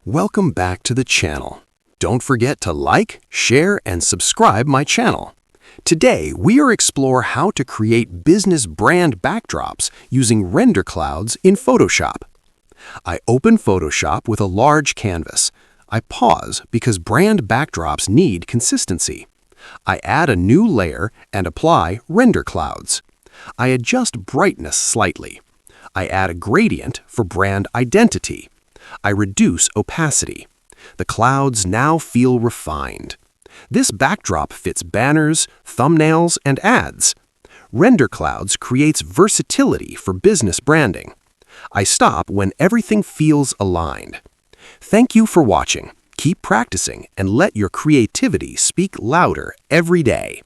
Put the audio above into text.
Welcome back to the channel. Don't forget to like, share, and subscribe my channel. Today, we are explore how to create business brand backdrops using render clouds in Photoshop. I open Photoshop with a large canvas. I pause because brand backdrops need consistency. I add a new layer and apply render clouds. I adjust brightness slightly. I add a gradient for brand identity. I reduce opacity. The clouds now feel refined. This backdrop fits banners, thumbnails, and ads. Render clouds creates versatility for business branding. I stop when everything feels aligned. Thank you for watching. Keep practicing and let your creativity speak louder every day.